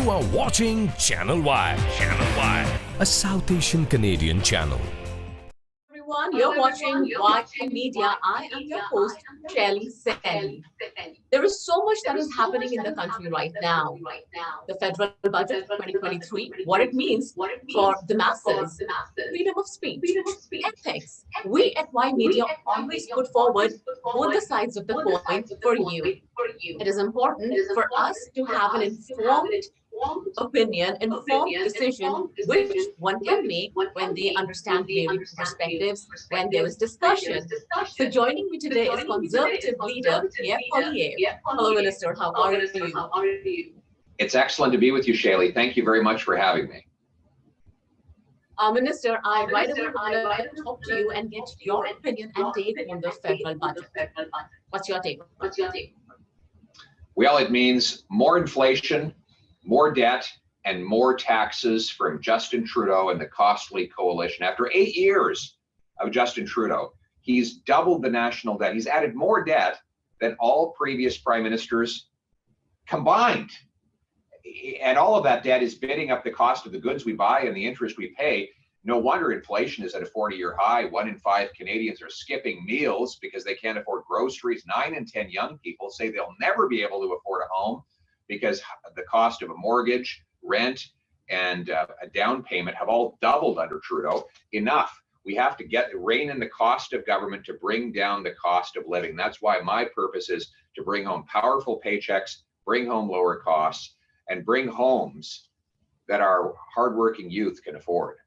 You are watching Channel Y. Channel Y, a South Asian Canadian channel. Everyone, you're watching Y Media. I am your host, Shelly Sen. There is so much that is happening in the country right now. The federal budget 2023, what it means for the masses, freedom of speech, ethics. We at Y Media always put forward both the sides of the coin for you. It is important for us to have an informed opinion, informed decision, which one can make when they understand various perspectives, when there is discussion. So joining me today is Conservative leader Pierre. Hello, Minister. How are you? It's excellent to be with you, Shaylee. Thank you very much for having me. Minister, I right away want to talk to you and get your opinion and take on the federal budget. What's your take? Well, it means more inflation, more debt, and more taxes from Justin Trudeau and the costly coalition. After 8 years of Justin Trudeau, he's doubled the national debt. He's added more debt than all previous prime ministers combined. And all of that debt is bidding up the cost of the goods we buy and the interest we pay. No wonder inflation is at a 40-year high. 1 in 5 Canadians are skipping meals because they can't afford groceries. 9 in 10 young people say they'll never be able to afford a home because the cost of a mortgage, rent, and a down payment have all doubled under Trudeau. Enough. We have to rein in the cost of government to bring down the cost of living. That's why my purpose is to bring home powerful paychecks, bring home lower costs, and bring homes that our hardworking youth can afford.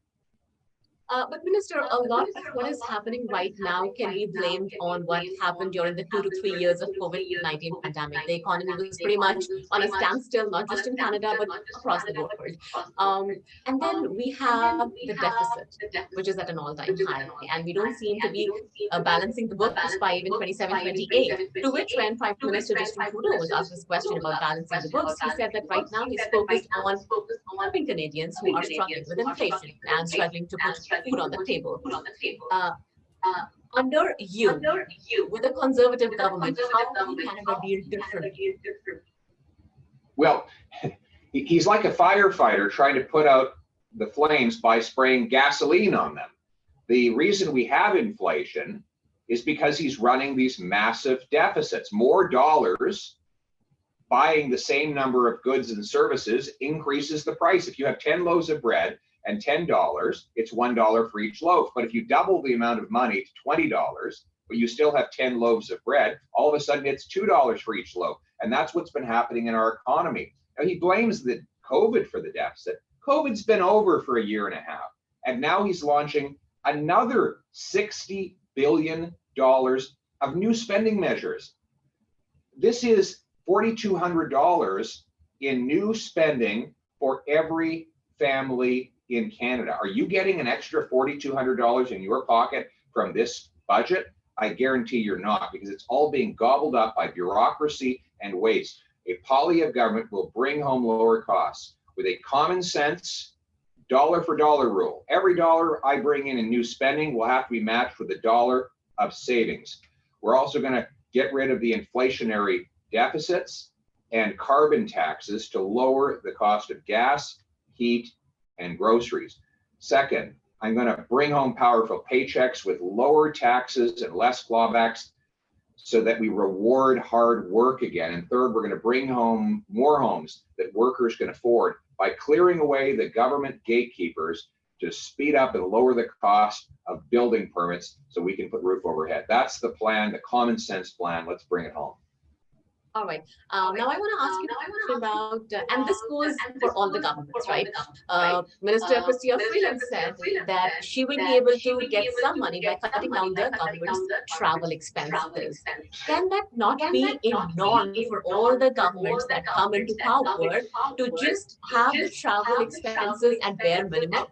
But Minister, a lot of what is happening right now can be blamed on what happened during the 2 to 3 years of COVID-19 pandemic. The economy was pretty much on a standstill, not just in Canada, but across the world. And then we have the deficit, which is at an all-time high. And we don't seem to be balancing the books by even 27-28. To which when Prime Minister Justin Trudeau was asked this question about balancing the books, he said that right now he's focused on helping Canadians who are struggling with inflation and struggling to put food on the table. Under you, with a Conservative government, how will Canada deal differently? Well, he's like a firefighter trying to put out the flames by spraying gasoline on them. The reason we have inflation is because he's running these massive deficits. More dollars buying the same number of goods and services increases the price. If you have 10 loaves of bread and $10, it's $1 for each loaf. But if you double the amount of money to $20, but you still have 10 loaves of bread, all of a sudden it's $2 for each loaf. And that's what's been happening in our economy. Now he blames the COVID for the deficit. COVID's been over for a year and a half. And now he's launching another $60 billion of new spending measures. This is $4,200 in new spending for every family in Canada. Are you getting an extra $4,200 in your pocket from this budget? I guarantee you're not, because it's all being gobbled up by bureaucracy and waste. A Poilievre government will bring home lower costs with a common sense dollar for dollar rule. Every dollar I bring in new spending will have to be matched with $1 of savings. We're also going to get rid of the inflationary deficits and carbon taxes to lower the cost of gas, heat, and groceries. Second, I'm going to bring home powerful paychecks with lower taxes and less clawbacks so that we reward hard work again. And third, we're going to bring home more homes that workers can afford by clearing away the government gatekeepers to speed up and lower the cost of building permits so we can put roof overhead. That's the plan, the common sense plan. Let's bring it home. All right. Now I want to ask you about, and this goes for all the governments, right? Minister Freeland said that she will be able to get some money by cutting down the government's travel expenses. Can that not be a norm for all the governments that come into power to just have the travel expenses at bare minimum?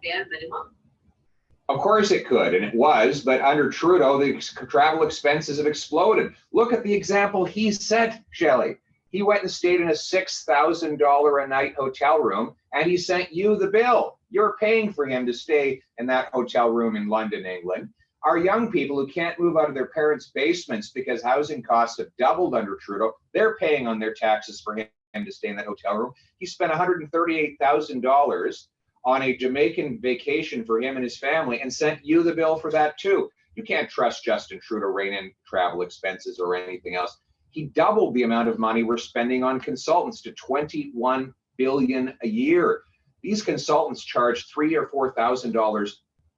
Of course it could, and it was, but under Trudeau, the travel expenses have exploded. Look at the example he set, Shelley. He went and stayed in a $6,000 a night hotel room, and he sent you the bill. You're paying for him to stay in that hotel room in London, England. Our young people who can't move out of their parents' basements because housing costs have doubled under Trudeau, they're paying on their taxes for him to stay in that hotel room. He spent $138,000 on a Jamaican vacation for him and his family and sent you the bill for that too. You can't trust Justin Trudeau to rein in travel expenses or anything else. He doubled the amount of money we're spending on consultants to $21 billion a year. These consultants charge $3,000 or $4,000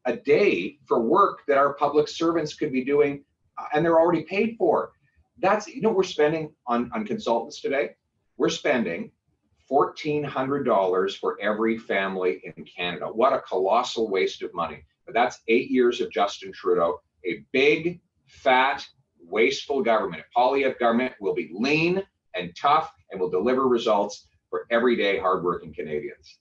a day for work that our public servants could be doing, and they're already paid for. That's, you know, what we're spending on consultants today. We're spending $1,400 for every family in Canada. What a colossal waste of money. But that's 8 years of Justin Trudeau, a big, fat, wasteful government. A Poilievre government will be lean and tough and will deliver results for everyday hardworking Canadians.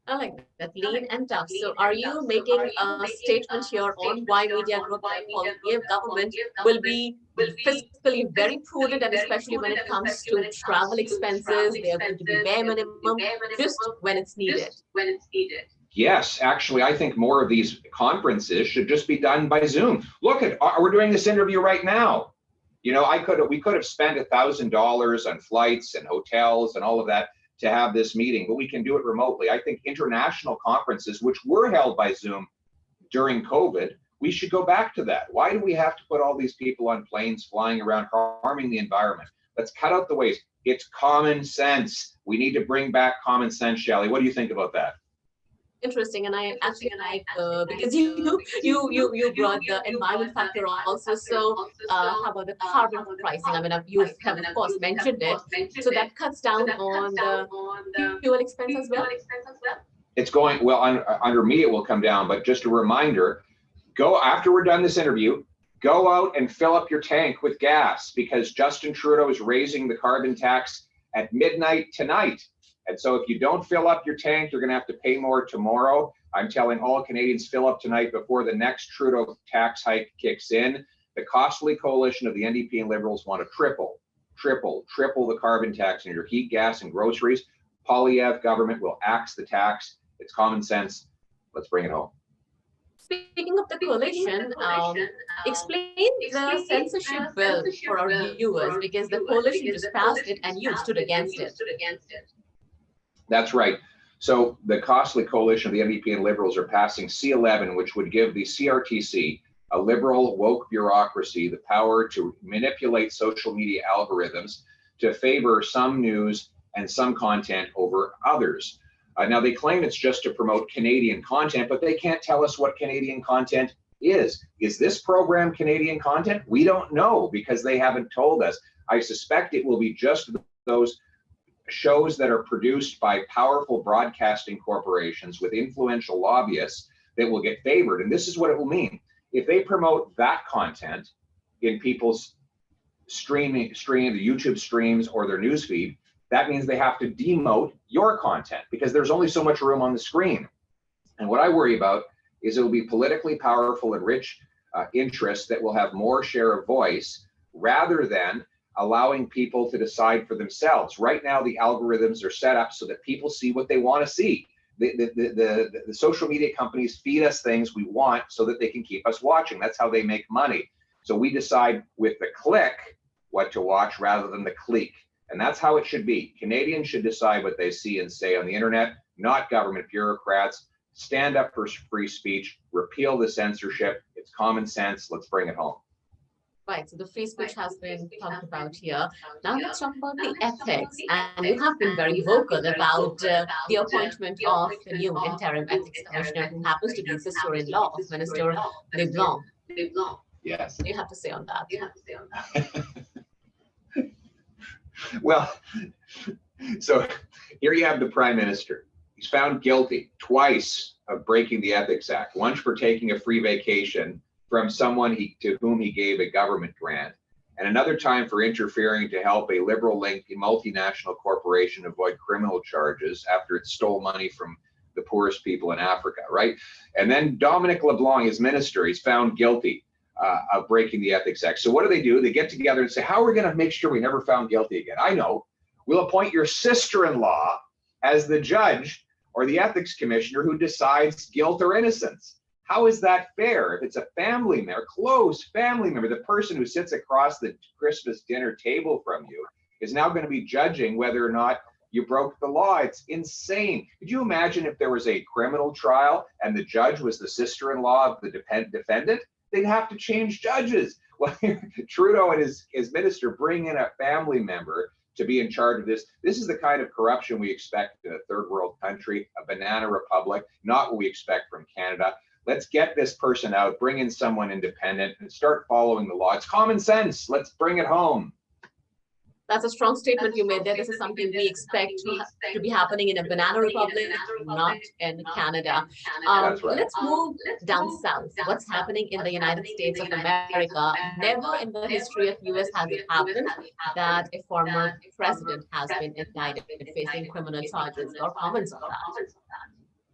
I like that, lean and tough. So are you making a statement here on why Media Group and Poilievre government will be fiscally very prudent, and especially when it comes to travel expenses, they are going to be bare minimum just when it's needed? Yes, actually, I think more of these conferences should just be done by Zoom. Look at, we're doing this interview right now. You know, we could have spent $1,000 on flights and hotels and all of that to have this meeting, but we can do it remotely. I think international conferences, which were held by Zoom during COVID, we should go back to that. Why do we have to put all these people on planes flying around harming the environment? Let's cut out the waste. It's common sense. We need to bring back common sense, Shelley. What do you think about that? Interesting, and I actually like because you brought the environment factor also. So how about the carbon pricing? I mean, you have of course mentioned it. So that cuts down on the fuel expense as well. It's going well. Under me, it will come down. But just a reminder: go after we're done this interview. Go out and fill up your tank with gas, because Justin Trudeau is raising the carbon tax at midnight tonight. And so if you don't fill up your tank, you're going to have to pay more tomorrow. I'm telling all Canadians, fill up tonight before the next Trudeau tax hike kicks in. The costly coalition of the NDP and Liberals want to triple the carbon tax on your heat, gas, and groceries. Poilievre government will axe the tax. It's common sense. Let's bring it home. Speaking of the coalition, explain the censorship bill for our viewers, because the coalition just passed it and you stood against it. That's right. So the costly coalition of the NDP and Liberals are passing C11, which would give the CRTC, a liberal woke bureaucracy, the power to manipulate social media algorithms to favor some news and some content over others. Now, they claim it's just to promote Canadian content, but they can't tell us what Canadian content is. Is this program Canadian content? We don't know, because they haven't told us. I suspect it will be just those shows that are produced by powerful broadcasting corporations with influential lobbyists that will get favored. And this is what it will mean. If they promote that content in people's the YouTube streams or their newsfeed, that means they have to demote your content, because there's only so much room on the screen. And what I worry about is it will be politically powerful and rich interests that will have more share of voice, rather than allowing people to decide for themselves. Right now, the algorithms are set up so that people see what they want to see. The social media companies feed us things we want so that they can keep us watching. That's how they make money. So we decide with the click what to watch rather than the clique. And that's how it should be. Canadians should decide what they see and say on the internet, not government bureaucrats. Stand up for free speech, repeal the censorship. It's common sense. Let's bring it home. Right, so the free speech has been talked about here. Now let's talk about the ethics. And you have been very vocal about the appointment of the new interim ethics commissioner, who happens to be sister-in-law of Minister Leblanc. Yes. What do you have to say on that? Well, so here you have the Prime Minister. He's found guilty twice of breaking the Ethics Act, once for taking a free vacation from someone to whom he gave a government grant, and another time for interfering to help a liberal-linked multinational corporation avoid criminal charges after it stole money from the poorest people in Africa, right? And then Dominic LeBlanc, his minister, he's found guilty of breaking the Ethics Act. So what do? They get together and say, how are we going to make sure we never found guilty again? I know. We'll appoint your sister-in-law as the judge or the ethics commissioner who decides guilt or innocence. How is that fair? If it's a family member, close family member, the person who sits across the Christmas dinner table from you, is now going to be judging whether or not you broke the law. It's insane. Could you imagine if there was a criminal trial and the judge was the sister-in-law of the defendant? They'd have to change judges. Well, Trudeau and his minister bring in a family member to be in charge of this. This is the kind of corruption we expect in a third world country, a banana republic, not what we expect from Canada. Let's get this person out, bring in someone independent, and start following the law. It's common sense. Let's bring it home. That's a strong statement you made there. This is something we expect to be happening in a banana republic, not in Canada. That's right. Let's move down south. What's happening in the United States of America? Never in the history of US has it happened that a former president has been indicted facing criminal charges. Your comments on that?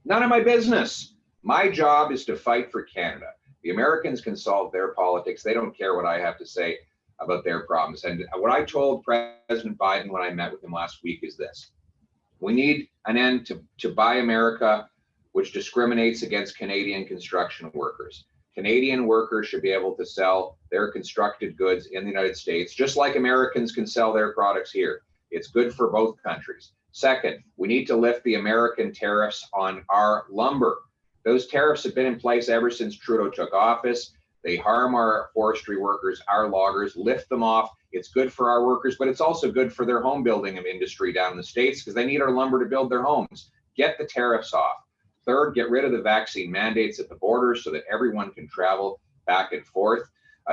None of my business. My job is to fight for Canada. The Americans can solve their politics. They don't care what I have to say about their problems. And what I told President Biden when I met with him last week is this: we need an end to Buy America, which discriminates against Canadian construction workers. Canadian workers should be able to sell their constructed goods in the United States, just like Americans can sell their products here. It's good for both countries. Second, we need to lift the American tariffs on our lumber. Those tariffs have been in place ever since Trudeau took office. They harm our forestry workers, our loggers. Lift them off. It's good for our workers, but it's also good for their home building industry down in the States because they need our lumber to build their homes. Get the tariffs off. Third, get rid of the vaccine mandates at the border so that everyone can travel back and forth.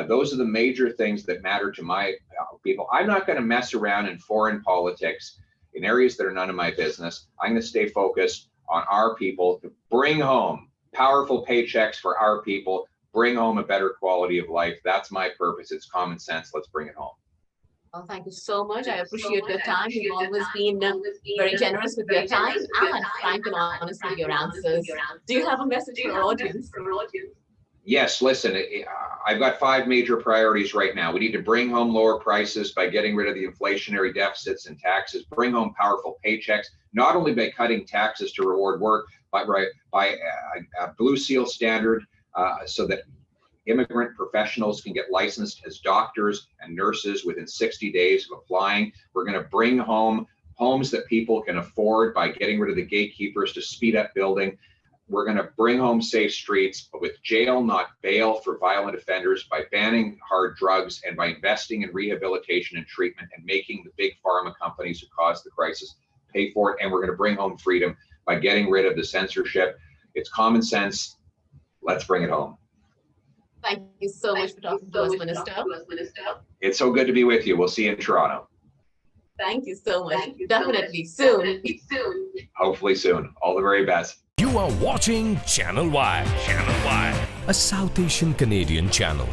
Those are the major things that matter to my people. I'm not going to mess around in foreign politics in areas that are none of my business. I'm going to stay focused on our people to bring home powerful paychecks for our people, bring home a better quality of life. That's my purpose. It's common sense. Let's bring it home. Well, thank you so much. I appreciate your time. You've always been very generous with your time and frank and honest with your answers. Do you have a message for our audience? Yes, listen, I've got 5 major priorities right now. We need to bring home lower prices by getting rid of the inflationary deficits and taxes, bring home powerful paychecks, not only by cutting taxes to reward work, but by a Blue Seal standard so that immigrant professionals can get licensed as doctors and nurses within 60 days of applying. We're going to bring home homes that people can afford by getting rid of the gatekeepers to speed up building. We're going to bring home safe streets with jail, not bail, for violent offenders by banning hard drugs and by investing in rehabilitation and treatment and making the big pharma companies who caused the crisis pay for it. And we're going to bring home freedom by getting rid of the censorship. It's common sense. Let's bring it home. Thank you so much for talking to us, Minister. It's so good to be with you. We'll see you in Toronto. Thank you so much. Definitely soon. Hopefully soon. All the very best. You are watching Channel Y, a South Asian Canadian channel.